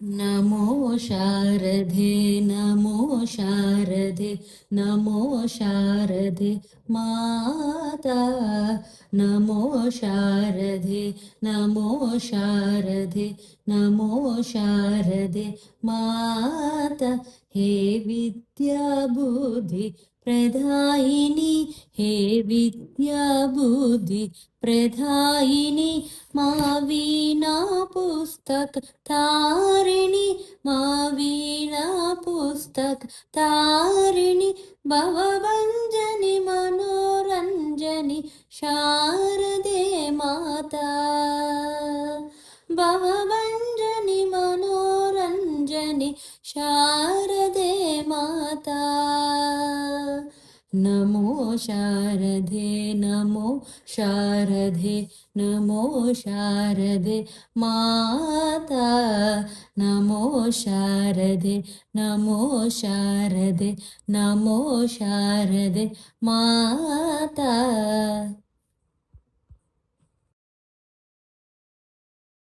नमो शारदे नमो शारदे नमो शारदे माता नमो शारदे नमो शारदे नमो शारदे माता हे विद्या बुद्धि प्रदायिनी हे विद्या बुद्धि प्रदायिनी मा वीणा पुस्तक तारिणी मा वीणा पुस्तक तारिणी भवभञ्जनि मनोरञ्जनि शारदे माता भवभञ्जनि मनोरञ्जनि शारदे माता नमो शारदे नमो शारदे नमो शारदे माता नमो शारदे नमो शारदे नमो शारदे माता।